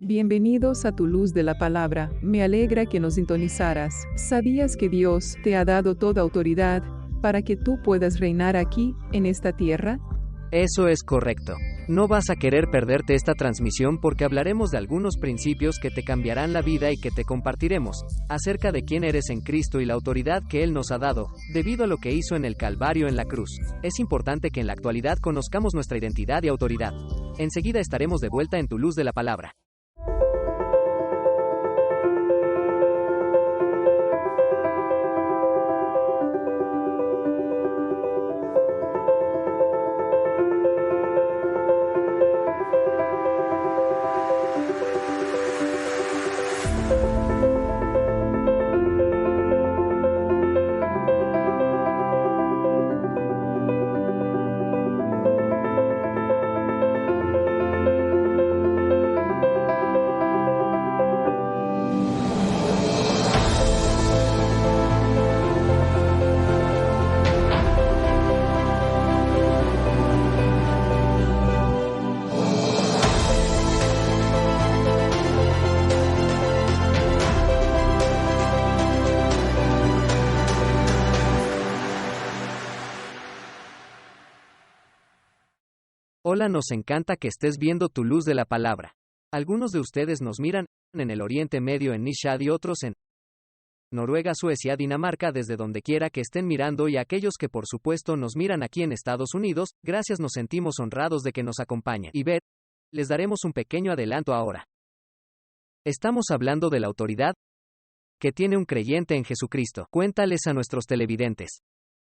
Bienvenidos a tu luz de la palabra. Me alegra que nos sintonizaras. ¿Sabías que Dios te ha dado toda autoridad para que tú puedas reinar aquí, en esta tierra? Eso es correcto. No vas a querer perderte esta transmisión porque hablaremos de algunos principios que te cambiarán la vida y que te compartiremos, acerca de quién eres en Cristo y la autoridad que Él nos ha dado, debido a lo que hizo en el Calvario en la cruz. Es importante que en la actualidad conozcamos nuestra identidad y autoridad. Enseguida estaremos de vuelta en tu luz de la palabra. Hola, nos encanta que estés viendo tu luz de la palabra. Algunos de ustedes nos miran en el Oriente Medio en Nishad y otros en Noruega, Suecia, Dinamarca, desde donde quiera que estén mirando, y aquellos que por supuesto nos miran aquí en Estados Unidos, gracias, nos sentimos honrados de que nos acompañen. Y les daremos un pequeño adelanto ahora. Estamos hablando de la autoridad que tiene un creyente en Jesucristo. Cuéntales a nuestros televidentes.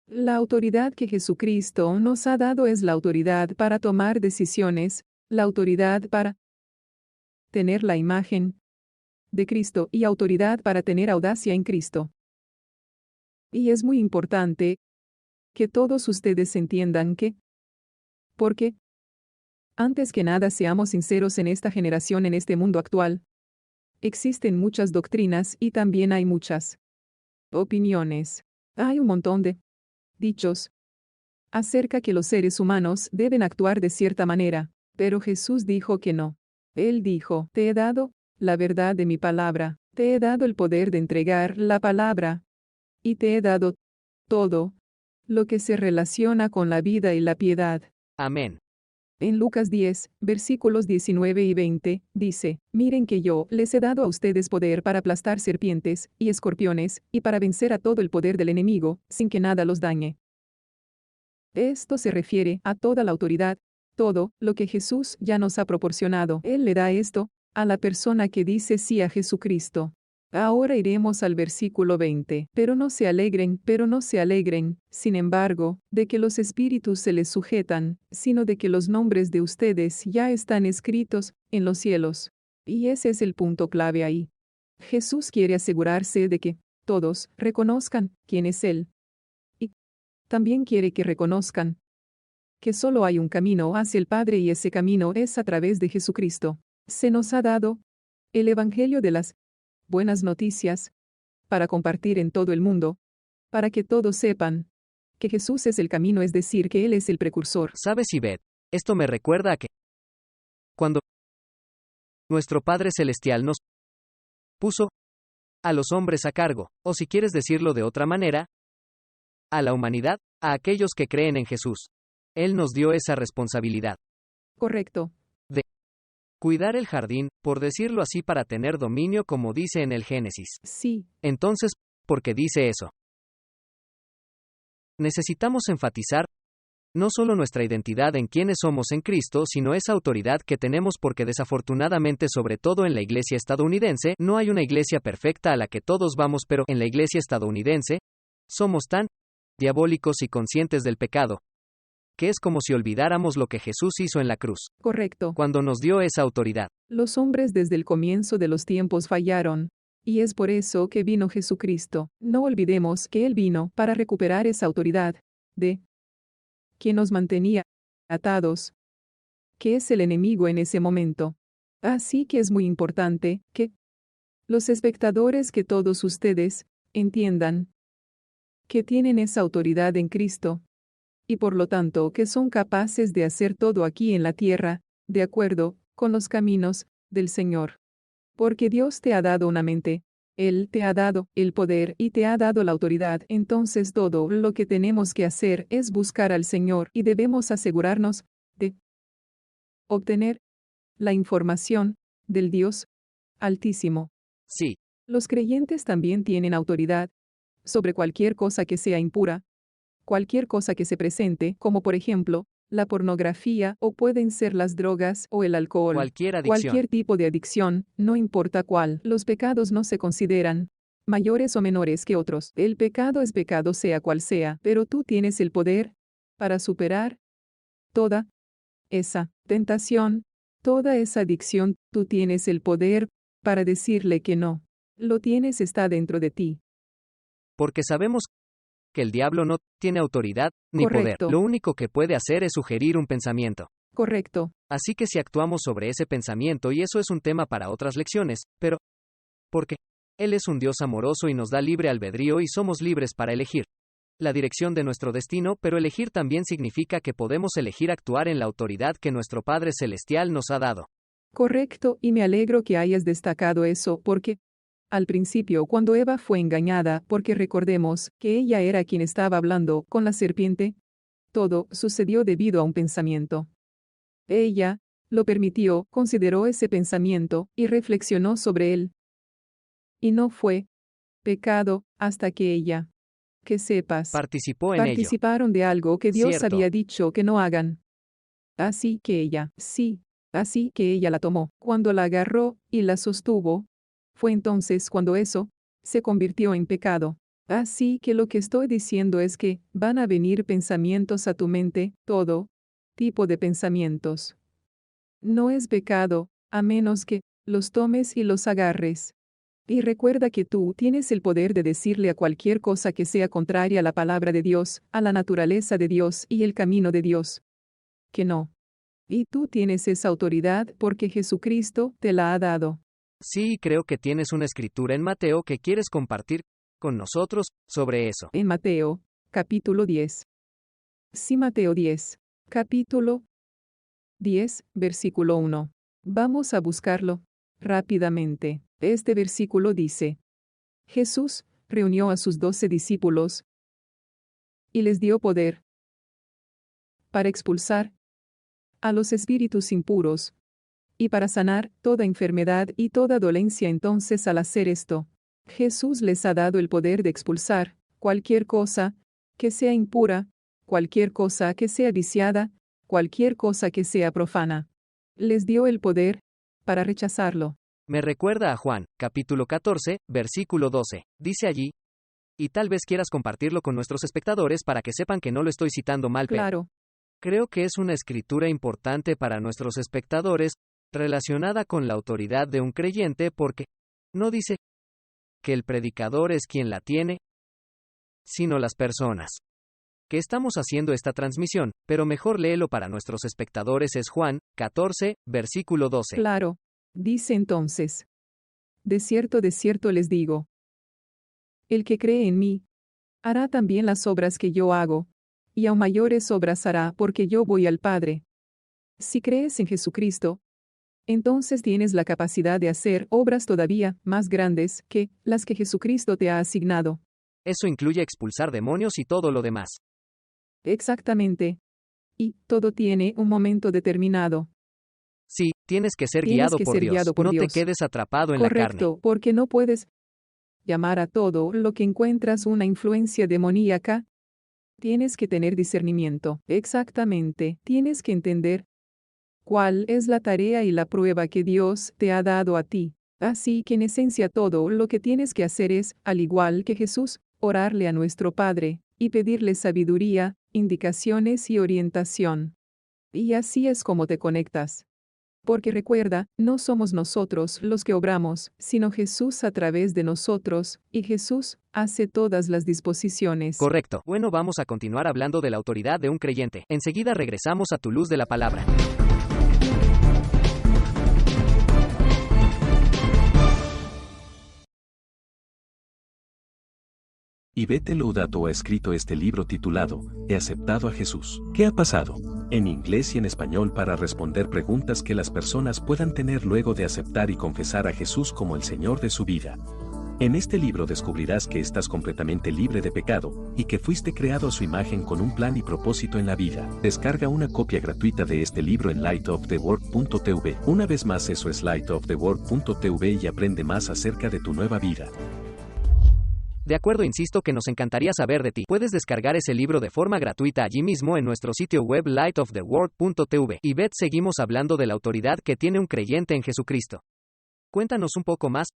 La autoridad que Jesucristo nos ha dado es la autoridad para tomar decisiones, la autoridad para tener la imagen de Cristo y autoridad para tener audacia en Cristo. Y es muy importante que todos ustedes entiendan que, porque, antes que nada, seamos sinceros, en esta generación, en este mundo actual, existen muchas doctrinas y también hay muchas opiniones. Hay un montón de dichos acerca que los seres humanos deben actuar de cierta manera, pero Jesús dijo que no. Él dijo: te he dado la verdad de mi palabra, te he dado el poder de entregar la palabra, y te he dado todo lo que se relaciona con la vida y la piedad. Amén. En Lucas 10, versículos 19 y 20, dice: miren que yo les he dado a ustedes poder para aplastar serpientes y escorpiones, y para vencer a todo el poder del enemigo, sin que nada los dañe. Esto se refiere a toda la autoridad, todo lo que Jesús ya nos ha proporcionado. Él le da esto a la persona que dice sí a Jesucristo. Ahora iremos al versículo 20. Pero no se alegren, sin embargo, de que los espíritus se les sujetan, sino de que los nombres de ustedes ya están escritos en los cielos. Y ese es el punto clave ahí. Jesús quiere asegurarse de que todos reconozcan quién es Él. Y también quiere que reconozcan que solo hay un camino hacia el Padre, y ese camino es a través de Jesucristo. Se nos ha dado el Evangelio de las buenas noticias para compartir en todo el mundo, para que todos sepan que Jesús es el camino, es decir, que Él es el precursor. ¿Sabes, Ivette? Esto me recuerda a que cuando nuestro Padre Celestial nos puso a los hombres a cargo, o si quieres decirlo de otra manera, a la humanidad, a aquellos que creen en Jesús. Él nos dio esa responsabilidad. Correcto. De cuidar el jardín, por decirlo así, para tener dominio, como dice en el Génesis. Sí. Entonces, ¿por qué dice eso? Necesitamos enfatizar no solo nuestra identidad en quiénes somos en Cristo, sino esa autoridad que tenemos, porque desafortunadamente, sobre todo en la iglesia estadounidense, no hay una iglesia perfecta a la que todos vamos, pero en la iglesia estadounidense, somos tan diabólicos y conscientes del pecado, que es como si olvidáramos lo que Jesús hizo en la cruz. Correcto. Cuando nos dio esa autoridad. Los hombres desde el comienzo de los tiempos fallaron, y es por eso que vino Jesucristo. No olvidemos que Él vino para recuperar esa autoridad de quien nos mantenía atados, que es el enemigo en ese momento. Así que es muy importante que los espectadores, que todos ustedes entiendan que tienen esa autoridad en Cristo, y por lo tanto que son capaces de hacer todo aquí en la tierra, de acuerdo con los caminos del Señor. Porque Dios te ha dado una mente, Él te ha dado el poder y te ha dado la autoridad. Entonces todo lo que tenemos que hacer es buscar al Señor y debemos asegurarnos de obtener la información del Dios Altísimo. Sí, Los creyentes también tienen autoridad sobre cualquier cosa que sea impura, cualquier cosa que se presente, como por ejemplo, la pornografía o pueden ser las drogas o el alcohol. cualquier adicción. Cualquier tipo de adicción, no importa cuál. Los pecados no se consideran mayores o menores que otros. El pecado es pecado sea cual sea, pero tú tienes el poder para superar toda esa tentación, toda esa adicción. Tú tienes el poder para decirle que no. Lo tienes, está dentro de ti. Porque sabemos que el diablo no tiene autoridad ni poder. Correcto. Lo único que puede hacer es sugerir un pensamiento. Correcto. Así que si actuamos sobre ese pensamiento, y eso es un tema para otras lecciones, pero porque Él es un Dios amoroso y nos da libre albedrío y somos libres para elegir la dirección de nuestro destino, pero elegir también significa que podemos elegir actuar en la autoridad que nuestro Padre Celestial nos ha dado. Correcto, y me alegro que hayas destacado eso porque, al principio, cuando Eva fue engañada, porque recordemos que ella era quien estaba hablando con la serpiente, todo sucedió debido a un pensamiento. Ella lo permitió, consideró ese pensamiento y reflexionó sobre él. Y no fue pecado hasta que ella, que sepas, Participó en ello. participaron de algo que Dios Cierto. había dicho que no hagan. Así que ella la tomó. Cuando la agarró y la sostuvo, fue entonces cuando eso se convirtió en pecado. Así que lo que estoy diciendo es que van a venir pensamientos a tu mente, todo tipo de pensamientos. No es pecado, a menos que los tomes y los agarres. Y recuerda que tú tienes el poder de decirle a cualquier cosa que sea contraria a la palabra de Dios, a la naturaleza de Dios y el camino de Dios, que no. Y tú tienes esa autoridad porque Jesucristo te la ha dado. Sí, creo que tienes una escritura en Mateo que quieres compartir con nosotros sobre eso. En Mateo, capítulo 10. Sí, Mateo 10, capítulo 10, versículo 1. Vamos a buscarlo rápidamente. Este versículo dice: Jesús reunió a sus 12 discípulos y les dio poder para expulsar a los espíritus impuros y para sanar toda enfermedad y toda dolencia. Entonces, al hacer esto, Jesús les ha dado el poder de expulsar cualquier cosa que sea impura, cualquier cosa que sea viciada, cualquier cosa que sea profana. Les dio el poder para rechazarlo. Me recuerda a Juan, capítulo 14, versículo 12. Dice allí, y tal vez quieras compartirlo con nuestros espectadores para que sepan que no lo estoy citando mal, pero Claro, creo que es una escritura importante para nuestros espectadores, relacionada con la autoridad de un creyente, porque no dice que el predicador es quien la tiene, sino las personas que estamos haciendo esta transmisión, pero mejor léelo para nuestros espectadores. Es Juan 14, versículo 12. claro. Dice entonces: de cierto les digo, el que cree en mí, hará también las obras que yo hago, y aún mayores obras hará, porque yo voy al Padre. Si crees en Jesucristo, entonces tienes la capacidad de hacer obras todavía más grandes que las que Jesucristo te ha asignado. Eso incluye expulsar demonios y todo lo demás. Exactamente. Y todo tiene un momento determinado. Sí, tienes que ser Tienes guiado que por ser Dios. guiado por No te Dios. quedes atrapado en la carne. Correcto, porque no puedes llamar a todo lo que encuentras una influencia demoníaca. Tienes que tener discernimiento. Exactamente. Tienes que entender cuál es la tarea y la prueba que Dios te ha dado a ti. Así que en esencia todo lo que tienes que hacer es, al igual que Jesús, orarle a nuestro Padre y pedirle sabiduría, indicaciones y orientación. Y así es como te conectas. Porque recuerda, no somos nosotros los que obramos, sino Jesús a través de nosotros, y Jesús hace todas las disposiciones. Correcto. Bueno, vamos a continuar hablando de la autoridad de un creyente. Enseguida regresamos a tu luz de la palabra. Yvette Laudato ha escrito este libro titulado He aceptado a Jesús. ¿Qué ha pasado? En inglés y en español para responder preguntas que las personas puedan tener luego de aceptar y confesar a Jesús como el Señor de su vida. En este libro descubrirás que estás completamente libre de pecado y que fuiste creado a su imagen con un plan y propósito en la vida. Descarga una copia gratuita de este libro en lightoftheworld.tv. Una vez más, eso es lightoftheworld.tv y aprende más acerca de tu nueva vida. De acuerdo, insisto que nos encantaría saber de ti. Puedes descargar ese libro de forma gratuita allí mismo en nuestro sitio web lightoftheworld.tv. Y Beth, seguimos hablando de la autoridad que tiene un creyente en Jesucristo. Cuéntanos un poco más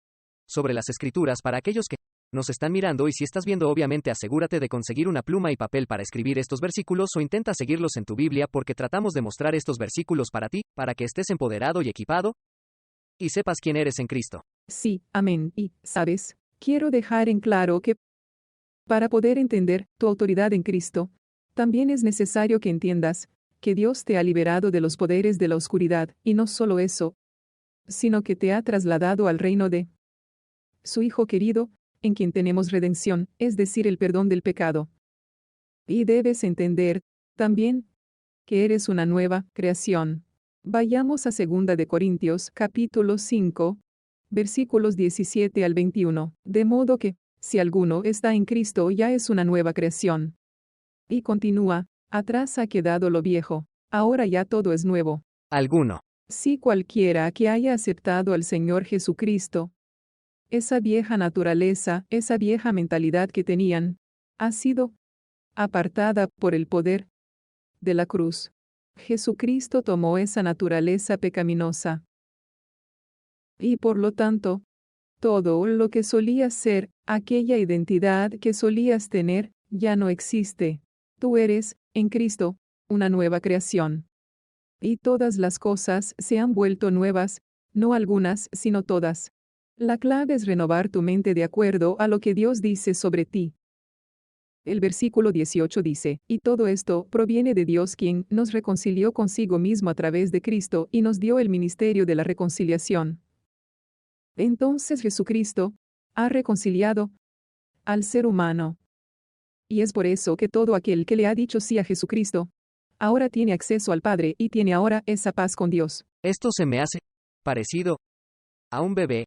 sobre las Escrituras para aquellos que nos están mirando, y si estás viendo, obviamente asegúrate de conseguir una pluma y papel para escribir estos versículos o intenta seguirlos en tu Biblia, porque tratamos de mostrar estos versículos para ti, para que estés empoderado y equipado y sepas quién eres en Cristo. Sí, amén. Y, ¿sabes? Quiero dejar en claro que para poder entender tu autoridad en Cristo, también es necesario que entiendas que Dios te ha liberado de los poderes de la oscuridad, y no solo eso, sino que te ha trasladado al reino de su Hijo querido, en quien tenemos redención, es decir, el perdón del pecado. Y debes entender, también, que eres una nueva creación. Vayamos a 2 de Corintios, capítulo 5, versículos 17 al 21. De modo que, si alguno está en Cristo, ya es una nueva creación. Y continúa, atrás ha quedado lo viejo, ahora ya todo es nuevo. Alguno. Si cualquiera que haya aceptado al Señor Jesucristo, esa vieja naturaleza, esa vieja mentalidad que tenían, ha sido apartada por el poder de la cruz. Jesucristo tomó esa naturaleza pecaminosa. Y por lo tanto, todo lo que solía ser, aquella identidad que solías tener, ya no existe. Tú eres, en Cristo, una nueva creación. Y todas las cosas se han vuelto nuevas, no algunas, sino todas. La clave es renovar tu mente de acuerdo a lo que Dios dice sobre ti. El versículo 18 dice, y todo esto proviene de Dios, quien nos reconcilió consigo mismo a través de Cristo y nos dio el ministerio de la reconciliación. Entonces Jesucristo ha reconciliado al ser humano. Y es por eso que todo aquel que le ha dicho sí a Jesucristo, ahora tiene acceso al Padre y tiene ahora esa paz con Dios. Esto se me hace parecido a un bebé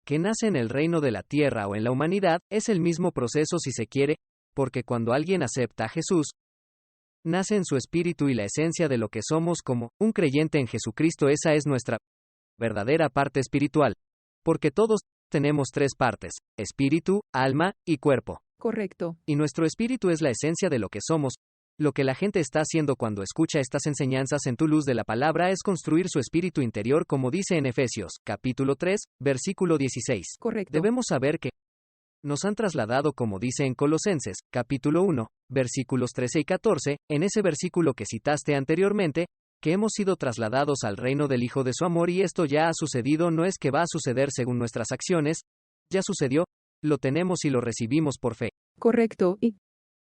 que nace en el reino de la tierra o en la humanidad. Es el mismo proceso, si se quiere, porque cuando alguien acepta a Jesús, nace en su espíritu y la esencia de lo que somos como un creyente en Jesucristo. Esa es nuestra verdadera parte espiritual. Porque todos tenemos tres partes: espíritu, alma y cuerpo. Correcto. Y nuestro espíritu es la esencia de lo que somos. Lo que la gente está haciendo cuando escucha estas enseñanzas en tu luz de la palabra es construir su espíritu interior, como dice en Efesios, capítulo 3, versículo 16. Correcto. Debemos saber que nos han trasladado, como dice en Colosenses, capítulo 1, versículos 13 y 14, en ese versículo que citaste anteriormente, que hemos sido trasladados al reino del Hijo de su amor, y esto ya ha sucedido, no es que va a suceder según nuestras acciones, ya sucedió, lo tenemos y lo recibimos por fe. Correcto, y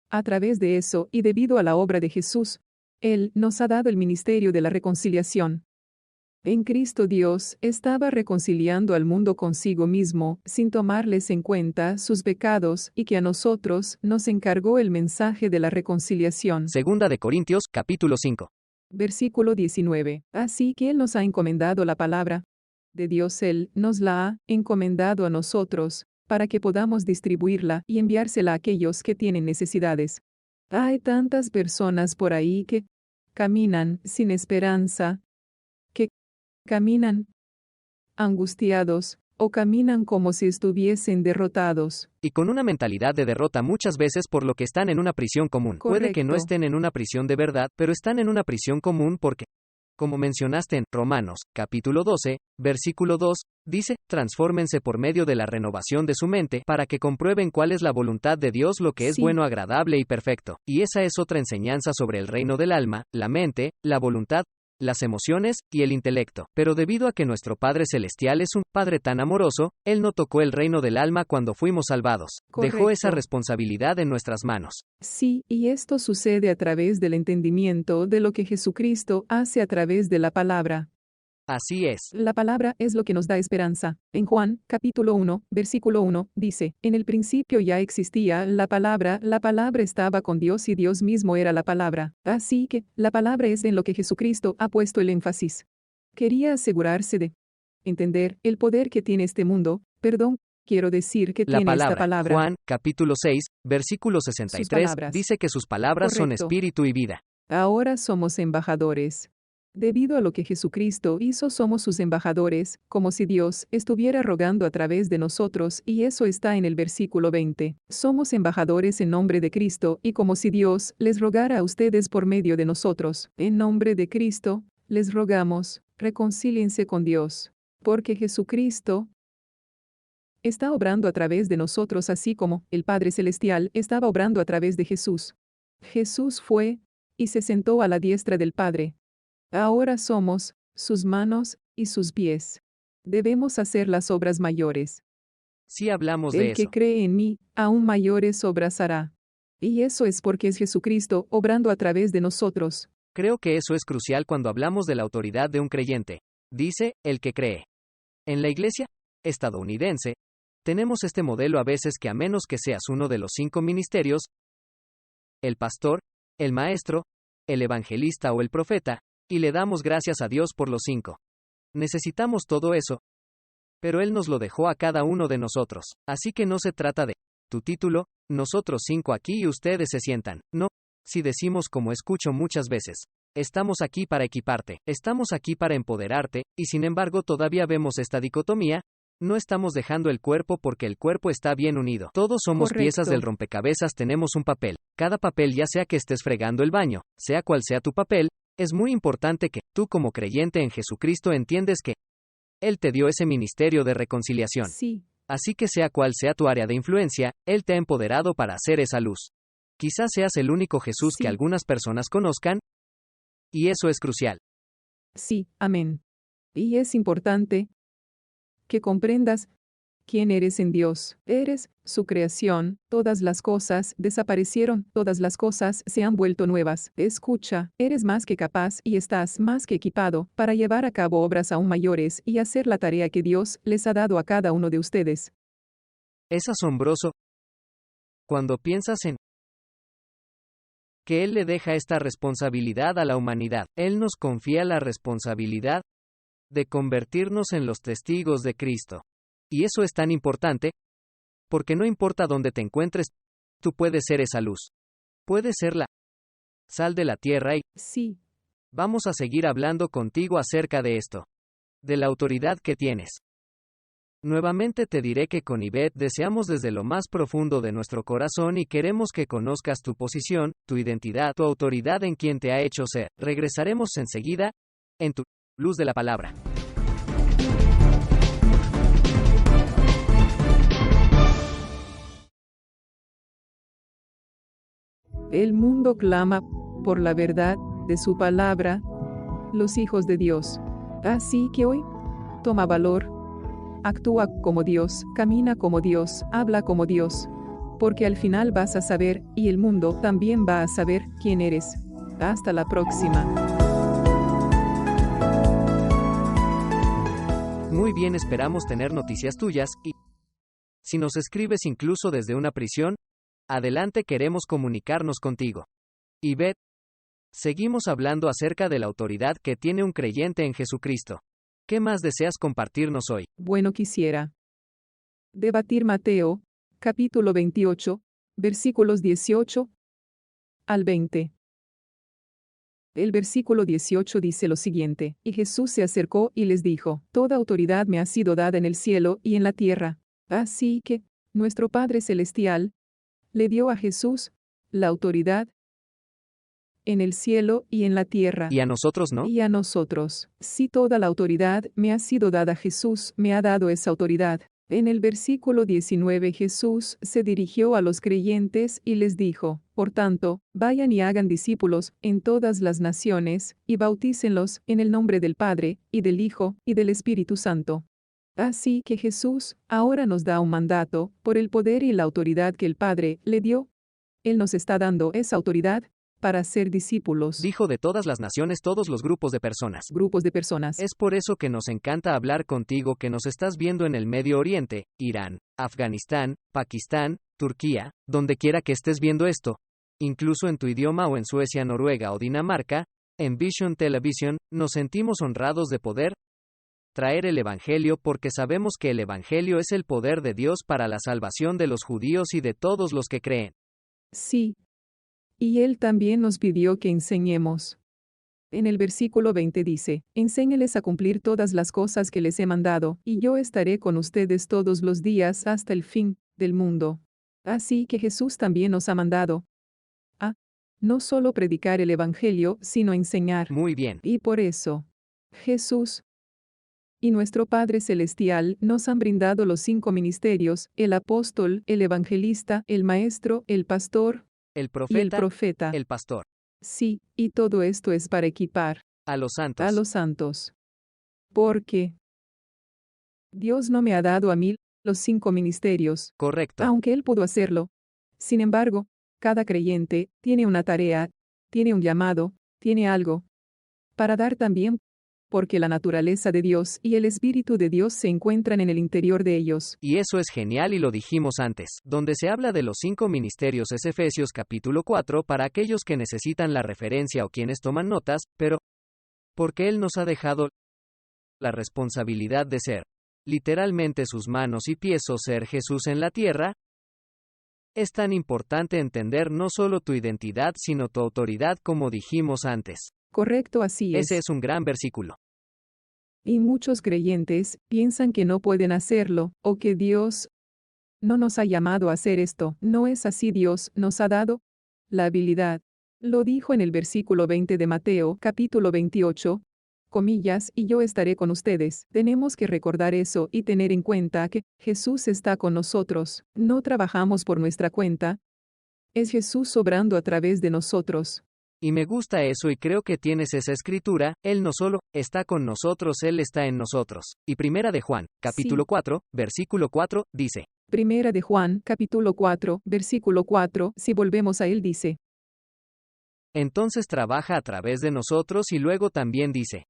a través de eso, y debido a la obra de Jesús, Él nos ha dado el ministerio de la reconciliación. En Cristo Dios estaba reconciliando al mundo consigo mismo, sin tomarles en cuenta sus pecados, y que a nosotros nos encargó el mensaje de la reconciliación. 2 de Corintios, capítulo 5. Versículo 19. Así que Él nos ha encomendado la palabra de Dios, Él nos la ha encomendado a nosotros, para que podamos distribuirla y enviársela a aquellos que tienen necesidades. Hay tantas personas por ahí que caminan sin esperanza, que caminan angustiados, o caminan como si estuviesen derrotados. Y con una mentalidad de derrota muchas veces, por lo que están en una prisión común. Puede que no Correcto. estén en una prisión de verdad, pero están en una prisión común porque, como mencionaste en Romanos, capítulo 12, versículo 2, dice, transfórmense por medio de la renovación de su mente, para que comprueben cuál es la voluntad de Dios, lo que es Sí. bueno, agradable y perfecto. Y esa es otra enseñanza sobre el reino del alma, la mente, la voluntad, las emociones y el intelecto. Pero debido a que nuestro Padre Celestial es un Padre tan amoroso, Él no tocó el reino del alma cuando fuimos salvados. Dejó esa Correcto. responsabilidad en nuestras manos. Sí, y esto sucede a través del entendimiento de lo que Jesucristo hace a través de la palabra. Así es. La palabra es lo que nos da esperanza. En Juan, capítulo 1, versículo 1, dice, en el principio ya existía la palabra estaba con Dios y Dios mismo era la palabra. Así que, la palabra es en lo que Jesucristo ha puesto el énfasis. Quería asegurarse de entender el poder que tiene este mundo, quiero decir que La tiene esta palabra, palabra. Juan, capítulo 6, versículo Sus 63, palabras. dice que sus palabras son Correcto. espíritu y vida. Ahora somos embajadores. Debido a lo que Jesucristo hizo, somos sus embajadores, como si Dios estuviera rogando a través de nosotros, y eso está en el versículo 20. Somos embajadores en nombre de Cristo, y como si Dios les rogara a ustedes por medio de nosotros. En nombre de Cristo, les rogamos, reconcíliense con Dios. Porque Jesucristo está obrando a través de nosotros, así como el Padre Celestial estaba obrando a través de Jesús. Jesús fue y se sentó a la diestra del Padre. Ahora somos sus manos y sus pies. Debemos hacer las obras mayores. Sí hablamos de El que eso. cree en mí, aún mayores obras hará. Y eso es porque es Jesucristo obrando a través de nosotros. Creo que eso es crucial cuando hablamos de la autoridad de un creyente. Dice, el que cree. En la iglesia estadounidense, tenemos este modelo a veces que a menos que seas uno de los 5 ministerios, el pastor, el maestro, el evangelista o el profeta, y le damos gracias a Dios por los 5. Necesitamos todo eso, pero Él nos lo dejó a cada uno de nosotros, así que no se trata de tu título, nosotros 5 aquí y ustedes se sientan. No, si decimos como escucho muchas veces, estamos aquí para equiparte, estamos aquí para empoderarte, y sin embargo todavía vemos esta dicotomía. No estamos dejando el cuerpo porque el cuerpo está bien unido. Todos somos piezas del rompecabezas, tenemos un papel. Cada papel, ya sea que estés fregando el baño, sea cual sea tu papel, es muy importante que, tú como creyente en Jesucristo entiendes que Él te dio ese ministerio de reconciliación. Sí. Así que sea cual sea tu área de influencia, Él te ha empoderado para hacer esa luz. Quizás seas el único Jesús que algunas personas conozcan, y eso es crucial. Sí, amén. Y es importante que comprendas quién eres en Dios. Eres su creación, todas las cosas desaparecieron, todas las cosas se han vuelto nuevas. Escucha, eres más que capaz y estás más que equipado para llevar a cabo obras aún mayores y hacer la tarea que Dios les ha dado a cada uno de ustedes. Es asombroso cuando piensas en que Él le deja esta responsabilidad a la humanidad. Él nos confía la responsabilidad de convertirnos en los testigos de Cristo. Y eso es tan importante, porque no importa dónde te encuentres, tú puedes ser esa luz. Puedes ser la sal de la tierra y sí. Vamos a seguir hablando contigo acerca de esto. De la autoridad que tienes. Nuevamente te diré que con Ivette deseamos desde lo más profundo de nuestro corazón y queremos que conozcas tu posición, tu identidad, tu autoridad en quien te ha hecho ser. Regresaremos enseguida, en tu luz de la palabra. El mundo clama por la verdad de su palabra, los hijos de Dios. Así que hoy, toma valor, actúa como Dios, camina como Dios, habla como Dios. Porque al final vas a saber, y el mundo también va a saber, quién eres. Hasta la próxima. Muy bien, esperamos tener noticias tuyas, y si nos escribes incluso desde una prisión, adelante, queremos comunicarnos contigo. Ivette, seguimos hablando acerca de la autoridad que tiene un creyente en Jesucristo. ¿Qué más deseas compartirnos hoy? Bueno, quisiera debatir Mateo, capítulo 28, versículos 18 al 20. El versículo 18 dice lo siguiente: Y Jesús se acercó y les dijo: Toda autoridad me ha sido dada en el cielo y en la tierra. Así que, nuestro Padre Celestial le dio a Jesús la autoridad en el cielo y en la tierra. ¿Y a nosotros no? Y a nosotros. Si toda la autoridad me ha sido dada, Jesús me ha dado esa autoridad. En el versículo 19 Jesús se dirigió a los creyentes y les dijo: Por tanto, vayan y hagan discípulos en todas las naciones, y bautícenlos en el nombre del Padre, y del Hijo, y del Espíritu Santo. Así que Jesús ahora nos da un mandato, por el poder y la autoridad que el Padre le dio. Él nos está dando esa autoridad, para ser discípulos. Dijo de todas las naciones, todos los grupos de personas. Grupos de personas. Es por eso que nos encanta hablar contigo, que nos estás viendo en el Medio Oriente, Irán, Afganistán, Pakistán, Turquía, donde quiera que estés viendo esto, incluso en tu idioma o en Suecia, Noruega o Dinamarca, en Vision Television, nos sentimos honrados de poder traer el Evangelio, porque sabemos que el Evangelio es el poder de Dios para la salvación de los judíos y de todos los que creen. Sí. Y Él también nos pidió que enseñemos. En el versículo 20 dice, enséñeles a cumplir todas las cosas que les he mandado, y yo estaré con ustedes todos los días hasta el fin del mundo. Así que Jesús también nos ha mandado a no solo predicar el Evangelio, sino enseñar. Muy bien. Y por eso, Jesús y nuestro Padre Celestial nos han brindado los 5 ministerios: el apóstol, el evangelista, el maestro, el pastor El y el profeta, profeta. el pastor, Sí, y todo esto es para equipar a los santos. a los santos. Porque Dios no me ha dado a mí los 5 ministerios, Correcto. aunque Él pudo hacerlo. Sin embargo, cada creyente tiene una tarea, tiene un llamado, tiene algo para dar también, porque la naturaleza de Dios y el Espíritu de Dios se encuentran en el interior de ellos. Y eso es genial, y lo dijimos antes. Donde se habla de los 5 ministerios es Efesios capítulo 4 para aquellos que necesitan la referencia o quienes toman notas, pero porque Él nos ha dejado la responsabilidad de ser literalmente sus manos y pies, o ser Jesús en la tierra. Es tan importante entender no solo tu identidad sino tu autoridad, como dijimos antes. Correcto, así es. Ese es un gran versículo. Y muchos creyentes piensan que no pueden hacerlo, o que Dios no nos ha llamado a hacer esto. No es así, Dios nos ha dado la habilidad. Lo dijo en el versículo 20 de Mateo, capítulo 28, comillas, y yo estaré con ustedes. Tenemos que recordar eso y tener en cuenta que Jesús está con nosotros. No trabajamos por nuestra cuenta. Es Jesús obrando a través de nosotros. Y me gusta eso, y creo que tienes esa escritura: Él no solo está con nosotros, Él está en nosotros. Y Primera de Juan, capítulo Sí. 4, versículo 4, dice. Primera de Juan, capítulo 4, versículo 4, si volvemos a él dice. Entonces trabaja a través de nosotros, y luego también dice.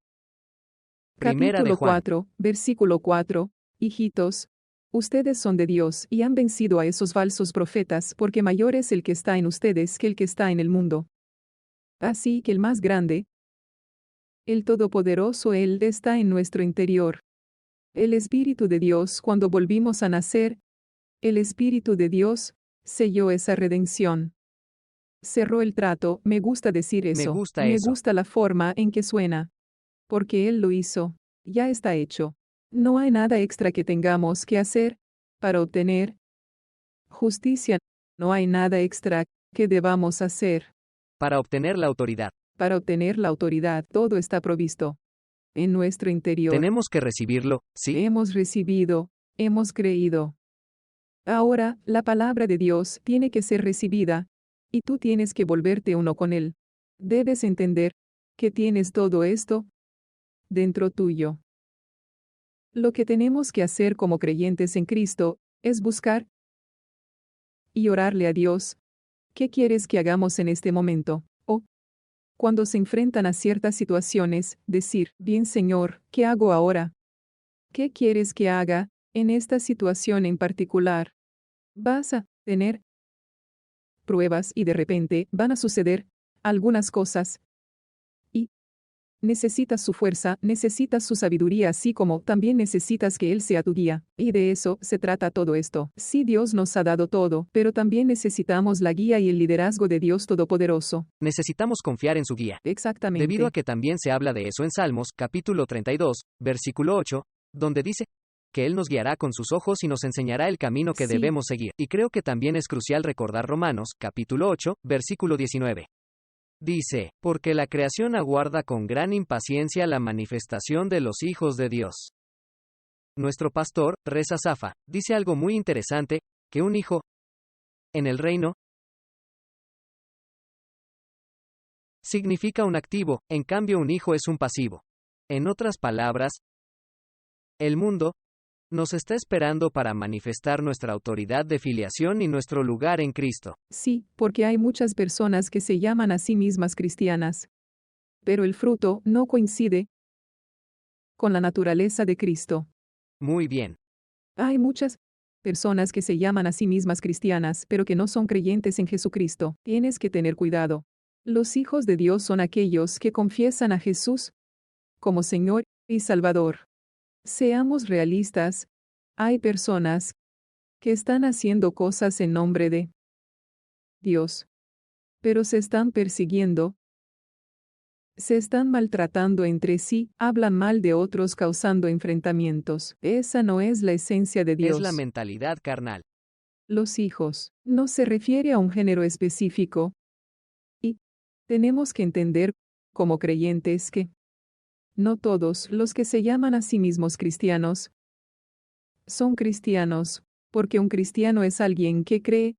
Primera de Capítulo Juan. 4, versículo 4, hijitos, ustedes son de Dios y han vencido a esos falsos profetas, porque mayor es el que está en ustedes que el que está en el mundo. Así que el más grande, el Todopoderoso, Él está en nuestro interior. El Espíritu de Dios, cuando volvimos a nacer, el Espíritu de Dios selló esa redención. Cerró el trato. Me gusta decir eso. Me gusta la forma en que suena. Porque Él lo hizo. Ya está hecho. No hay nada extra que tengamos que hacer para obtener justicia. No hay nada extra que debamos hacer Para obtener la autoridad. para obtener la autoridad. Todo está provisto en nuestro interior. Tenemos que recibirlo, ¿sí? Hemos recibido, hemos creído. Ahora, la palabra de Dios tiene que ser recibida, y tú tienes que volverte uno con Él. Debes entender que tienes todo esto dentro tuyo. Lo que tenemos que hacer como creyentes en Cristo es buscar y orarle a Dios. ¿Qué quieres que hagamos en este momento? O, cuando se enfrentan a ciertas situaciones, decir, bien Señor, ¿qué hago ahora? ¿Qué quieres que haga en esta situación en particular? Vas a tener pruebas y de repente van a suceder algunas cosas. Y necesitas su fuerza, necesitas su sabiduría, así como también necesitas que Él sea tu guía. Y de eso se trata todo esto. Sí, Dios nos ha dado todo, pero también necesitamos la guía y el liderazgo de Dios Todopoderoso. Necesitamos confiar en su guía. Exactamente. Debido a que también se habla de eso en Salmos, capítulo 32, versículo 8, donde dice que Él nos guiará con sus ojos y nos enseñará el camino que Sí. debemos seguir. Y creo que también es crucial recordar Romanos, capítulo 8, versículo 19. Dice, porque la creación aguarda con gran impaciencia la manifestación de los hijos de Dios. Nuestro pastor, Reza Safa, dice algo muy interesante, que un hijo en el reino significa un activo, en cambio un hijo es un pasivo. En otras palabras, el mundo Nos está esperando para manifestar nuestra autoridad de filiación y nuestro lugar en Cristo. Sí, porque hay muchas personas que se llaman a sí mismas cristianas. Pero el fruto no coincide con la naturaleza de Cristo. Muy bien. Hay muchas personas que se llaman a sí mismas cristianas, pero que no son creyentes en Jesucristo. Tienes que tener cuidado. Los hijos de Dios son aquellos que confiesan a Jesús como Señor y Salvador. Seamos realistas. Hay personas que están haciendo cosas en nombre de Dios, pero se están persiguiendo, se están maltratando entre sí, hablan mal de otros causando enfrentamientos. Esa no es la esencia de Dios. Es la mentalidad carnal. Los hijos no se refiere a un género específico. Y tenemos que entender, como creyentes, que no todos los que se llaman a sí mismos cristianos son cristianos, porque un cristiano es alguien que cree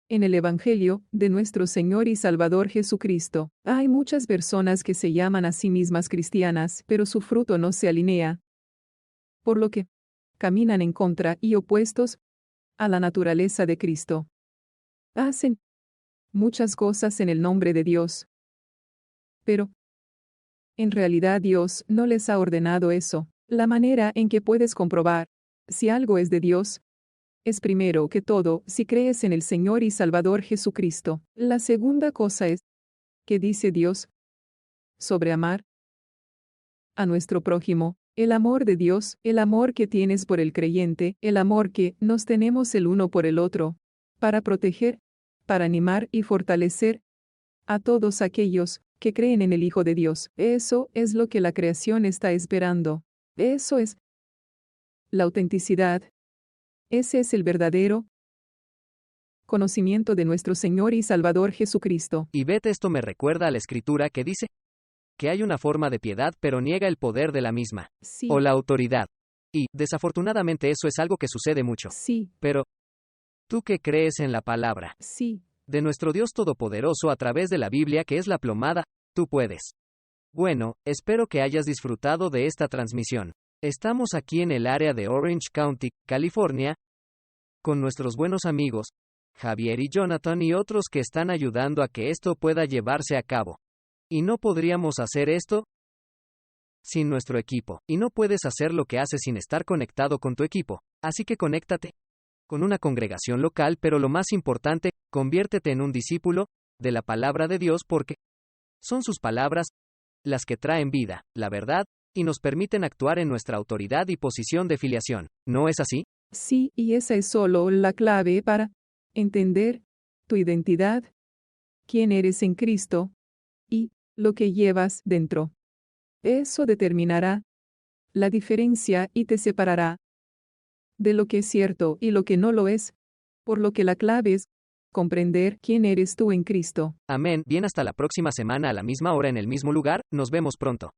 en el Evangelio de nuestro Señor y Salvador Jesucristo. Hay muchas personas que se llaman a sí mismas cristianas, pero su fruto no se alinea, por lo que caminan en contra y opuestos a la naturaleza de Cristo. Hacen muchas cosas en el nombre de Dios, pero en realidad Dios no les ha ordenado eso. La manera en que puedes comprobar si algo es de Dios es primero que todo si crees en el Señor y Salvador Jesucristo. La segunda cosa es, ¿qué dice Dios sobre amar a nuestro prójimo? El amor de Dios, el amor que tienes por el creyente, el amor que nos tenemos el uno por el otro, para proteger, para animar y fortalecer a todos aquellos que creen en el Hijo de Dios. Eso es lo que la creación está esperando. Eso es la autenticidad. Ese es el verdadero conocimiento de nuestro Señor y Salvador Jesucristo. Y Beth, esto me recuerda a la escritura que dice que hay una forma de piedad pero niega el poder de la misma, Sí, o la autoridad. Y, desafortunadamente, eso es algo que sucede mucho. sí, Pero, ¿tú qué crees en la palabra sí. de nuestro Dios Todopoderoso a través de la Biblia, que es la plomada? Tú puedes. Bueno, espero que hayas disfrutado de esta transmisión. Estamos aquí en el área de Orange County, California, con nuestros buenos amigos, Javier y Jonathan, y otros que están ayudando a que esto pueda llevarse a cabo. Y no podríamos hacer esto sin nuestro equipo. Y no puedes hacer lo que haces sin estar conectado con tu equipo. Así que conéctate con una congregación local, pero lo más importante, conviértete en un discípulo de la palabra de Dios, porque son sus palabras las que traen vida, la verdad, y nos permiten actuar en nuestra autoridad y posición de filiación. ¿No es así? Sí, y esa es solo la clave para entender tu identidad, quién eres en Cristo y lo que llevas dentro. Eso determinará la diferencia y te separará de lo que es cierto y lo que no lo es, por lo que la clave es comprender quién eres tú en Cristo. Amén. Bien, hasta la próxima semana a la misma hora en el mismo lugar. Nos vemos pronto.